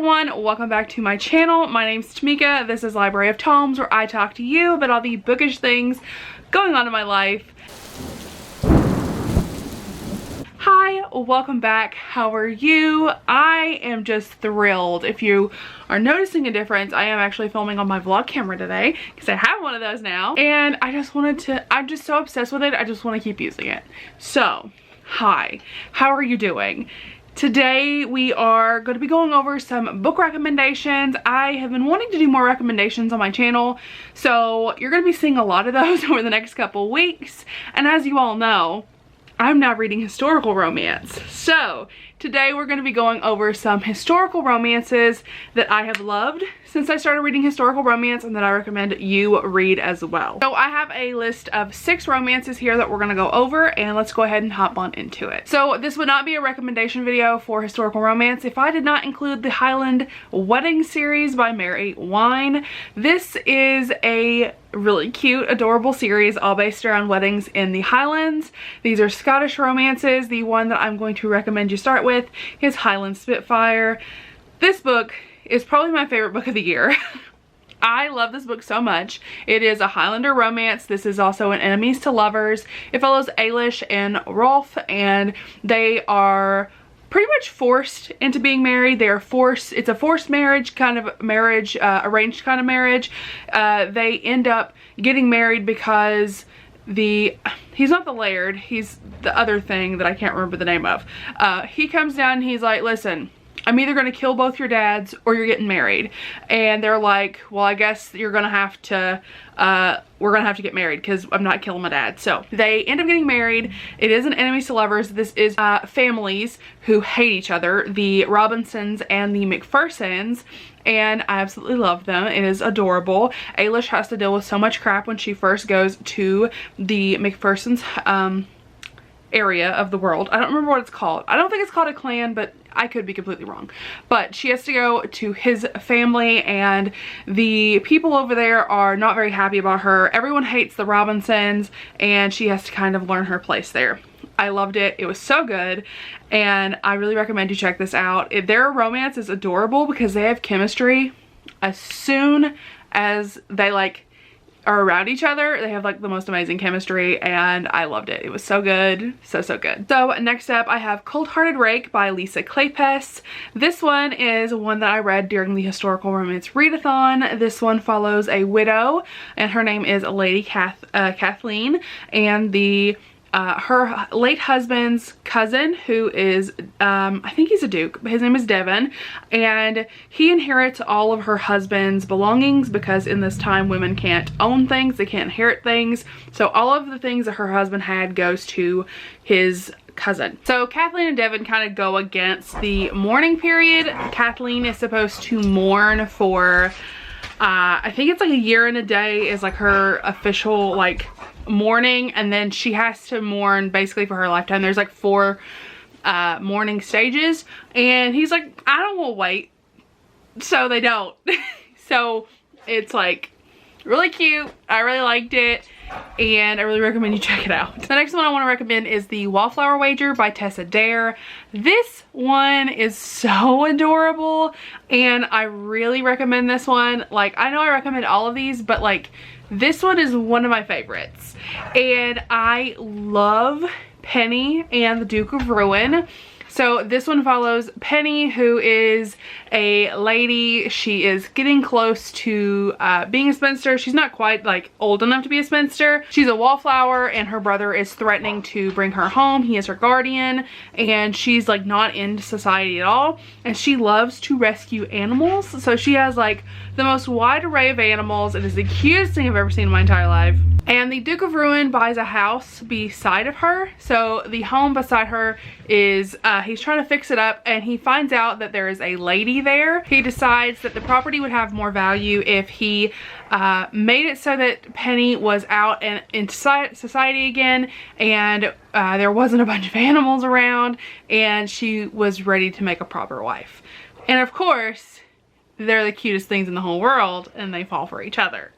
everyone, welcome back to my channel. My name's Tamika. This is Library of Tomes, where I talk to you about all the bookish things going on in my life. Hi, welcome back. How are you? I am just thrilled. If you are noticing a difference, I am actually filming on my vlog camera today because I have one of those now, and I'm just so obsessed with it. I just want to keep using it. So, hi, how are you doing? Today we are going to be going over some book recommendations. I have been wanting to do more recommendations on my channel, so you're going to be seeing a lot of those over the next couple weeks. And as you all know, I'm now reading historical romance. So today we're going to be going over some historical romances that I have loved since I started reading historical romance and that I recommend you read as well. So I have a list of 6 romances here that we're going to go over, and let's go ahead and hop on into it. So this would not be a recommendation video for historical romance if I did not include the Highland wedding series by Mary Wine. This is a really cute, adorable series all based around weddings in the Highlands. These are Scottish romances. The one that I'm going to recommend you start with is Highland Spitfire. This book is probably my favorite book of the year. I love this book so much. It is a Highlander romance. This is also an enemies to lovers. It follows Ailish and Rolf, and they are pretty much forced into being married. They are forced, it's a forced marriage, kind of marriage, arranged kind of marriage. They end up getting married because he's not the laird, he's the other thing that I can't remember the name of. He comes down and he's like, listen, I'm either going to kill both your dads or you're getting married. And they're like, well, I guess you're going to have to, we're going to have to get married because I'm not killing my dad. So they end up getting married. It is an enemies to lovers. This is families who hate each other, the Robinsons and the McPhersons. And I absolutely love them. It is adorable. Ailish has to deal with so much crap when she first goes to the McPhersons area of the world. I don't remember what it's called. I don't think it's called a clan, but I could be completely wrong. But she has to go to his family, and the people over there are not very happy about her. Everyone hates the Robinsons, and she has to kind of learn her place there. I loved it. It was so good, and I really recommend you check this out. Their romance is adorable because they have chemistry as soon as they are around each other. They have the most amazing chemistry, and I loved it. It was so good. So good. So next up I have Cold-Hearted Rake by Lisa Kleypas. This one is one that I read during the historical romance readathon. This one follows a widow, and her name is Lady Kathleen, and her late husband's cousin, who is, I think he's a duke, but his name is Devon, and he inherits all of her husband's belongings because in this time women can't own things, they can't inherit things. So all of the things that her husband had goes to his cousin. So Kathleen and Devon kind of go against the mourning period. Kathleen is supposed to mourn for, I think it's a year and a day is her official mourning, and then she has to mourn basically for her lifetime. There's 4 mourning stages, and he's like, I don't want to wait. So they don't. So it's really cute. I really liked it, and I really recommend you check it out. The next one I want to recommend is the Wallflower Wager by Tessa Dare. This one is so adorable, and I really recommend this one. I know I recommend all of these, but this one is one of my favorites. And I love Penny and the Duke of Ruin. So this one follows Penny, who is a lady. She is getting close to being a spinster. She's not quite old enough to be a spinster. She's a wallflower, and her brother is threatening to bring her home. He is her guardian, and she's not into society at all. And she loves to rescue animals. So she has the most wide array of animals. It is the cutest thing I've ever seen in my entire life. And the Duke of Ruin buys a house beside of her. So the home beside her is, he's trying to fix it up, and he finds out that there is a lady there. He decides that the property would have more value if he made it so that Penny was out and in society again, and there wasn't a bunch of animals around, and she was ready to make a proper wife. And of course, they're the cutest things in the whole world, and they fall for each other.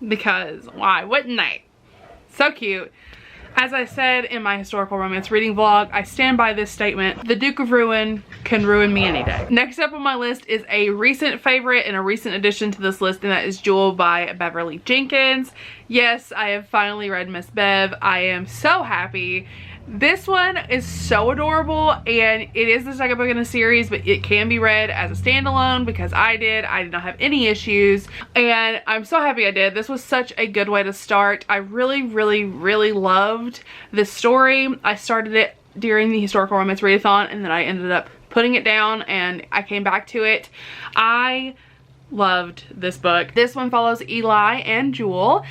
Because why wouldn't they? So cute. As I said in my historical romance reading vlog, I stand by this statement: the Duke of Ruin can ruin me any day. Next up on my list is a recent favorite and a recent addition to this list, and that is Jewel by Beverly Jenkins. Yes, I have finally read Miss Bev. I am so happy. This one is so adorable, and it is the second book in the series, but it can be read as a standalone because I did not have any issues, and I'm so happy I did. This was such a good way to start. I really loved this story. I started it during the historical romance readathon, and then I ended up putting it down and I came back to it. I loved this book. This one follows Eli and Jewel,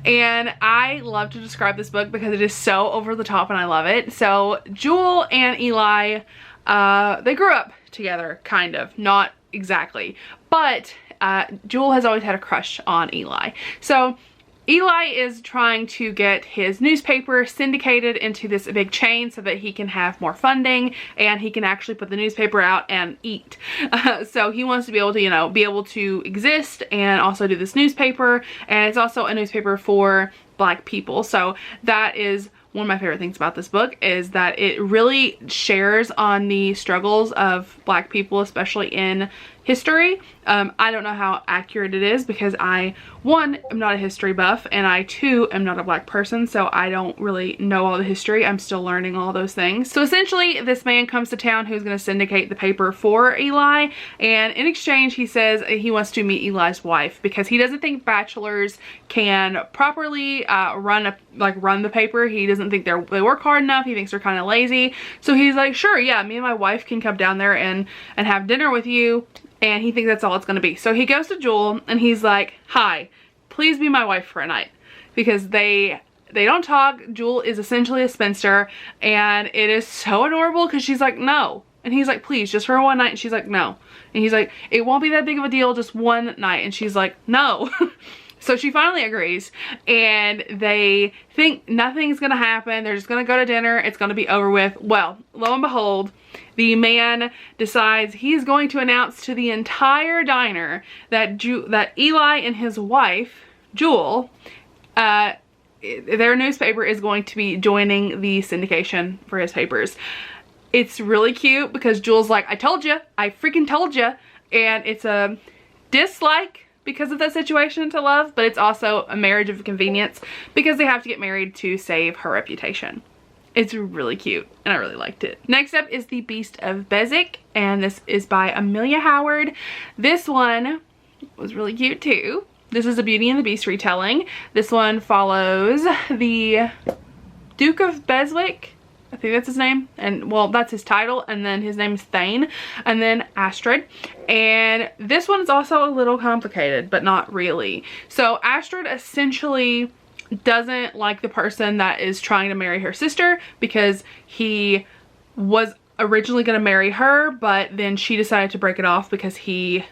and I love to describe this book because it is so over the top and I love it. So Jewel and Eli, they grew up together, kind of, not exactly, but Jewel has always had a crush on Eli. So Eli is trying to get his newspaper syndicated into this big chain so that he can have more funding and he can actually put the newspaper out and eat. So he wants to be able to, you know, be able to exist and also do this newspaper, and it's also a newspaper for Black people. So that is one of my favorite things about this book, is that it really shares on the struggles of Black people, especially in history. I don't know how accurate it is because I, one, am not a history buff, and I, two, am not a Black person, so I don't really know all the history. I'm still learning all those things. So essentially, this man comes to town who's going to syndicate the paper for Eli, and in exchange, he says he wants to meet Eli's wife because he doesn't think bachelors can properly run the paper. He doesn't think they work hard enough. He thinks they're kind of lazy. So he's like, sure, yeah, me and my wife can come down there and have dinner with you. And he thinks that's all it's going to be. So he goes to Jewel and he's like, hi, please be my wife for a night. Because they don't talk. Jewel is essentially a spinster, and it is so adorable because she's like, no. And he's like, please, just for one night. And she's like, no. And he's like, it won't be that big of a deal, just one night. And she's like, no. So she finally agrees, and they think nothing's gonna happen. They're just gonna go to dinner. It's gonna be over with. Well, lo and behold, the man decides he's going to announce to the entire diner that Eli and his wife, Jewel, their newspaper is going to be joining the syndication for his papers. It's really cute because Jewel's like, I told you, I freaking told you. And it's a dislike because of that situation to love, but it's also a marriage of convenience because they have to get married to save her reputation. It's really cute, and I really liked it. Next up is The Beast of Besswick, and this is by Amelia Howard. This one was really cute too. This is a Beauty and the Beast retelling. This one follows the Duke of Besswick, I think that's his name, and well, that's his title, and then his name is Thane, and then Astrid. And this one is also a little complicated, but not really. So Astrid essentially doesn't like the person that is trying to marry her sister because he was originally going to marry her, but then she decided to break it off because he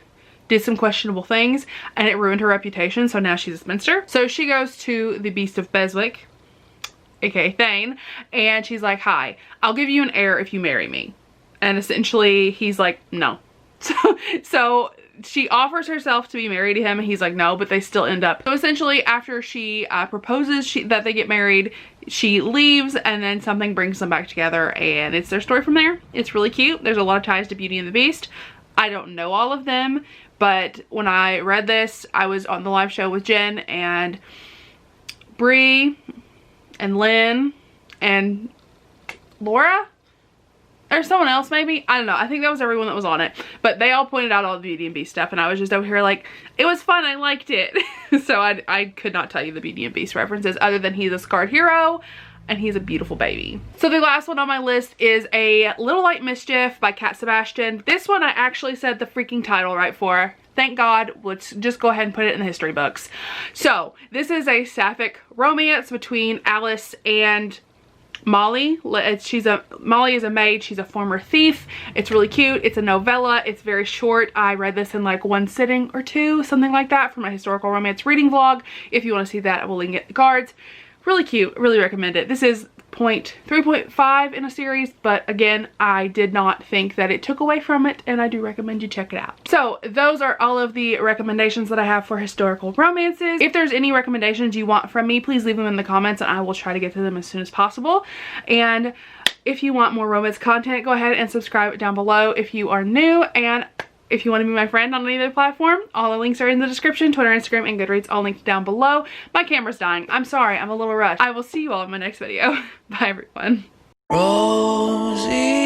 did some questionable things and it ruined her reputation, so now she's a spinster. So she goes to the Beast of Besswick, aka Thane, and she's like, hi, I'll give you an heir if you marry me. And essentially he's like, no. So she offers herself to be married to him, and he's like, no, but they still end up. So essentially after she proposes that they get married, she leaves, and then something brings them back together, and it's their story from there. It's really cute. There's a lot of ties to Beauty and the Beast. I don't know all of them, but when I read this, I was on the live show with Jen and Bree and Lynn and Laura. There's someone else maybe, I don't know, I think that was everyone that was on it, but they all pointed out all the Beauty and Beast stuff, and I was just over here like, it was fun, I liked it. So I could not tell you the Beauty and Beast references other than he's a scarred hero and he's a beautiful baby. So the last one on my list is A Little Light Mischief by Cat Sebastian. This one I actually said the freaking title right for. Thank God. Let's just go ahead and put it in the history books. So this is a sapphic romance between Alice and Molly. Molly is a maid. She's a former thief. It's really cute. It's a novella. It's very short. I read this in like one sitting or two, something like that, for my historical romance reading vlog. If you want to see that, I will link it in the cards. Really cute. Really recommend it. This is 3.5 in a series, but again, I did not think that it took away from it, and I do recommend you check it out. So those are all of the recommendations that I have for historical romances. If there's any recommendations you want from me, please leave them in the comments and I will try to get to them as soon as possible. And if you want more romance content, go ahead and subscribe down below if you are new. And if you want to be my friend on any other platform, all the links are in the description. Twitter, Instagram, and Goodreads all linked down below. My camera's dying. I'm sorry, I'm a little rushed. I will see you all in my next video. Bye everyone. Rosie.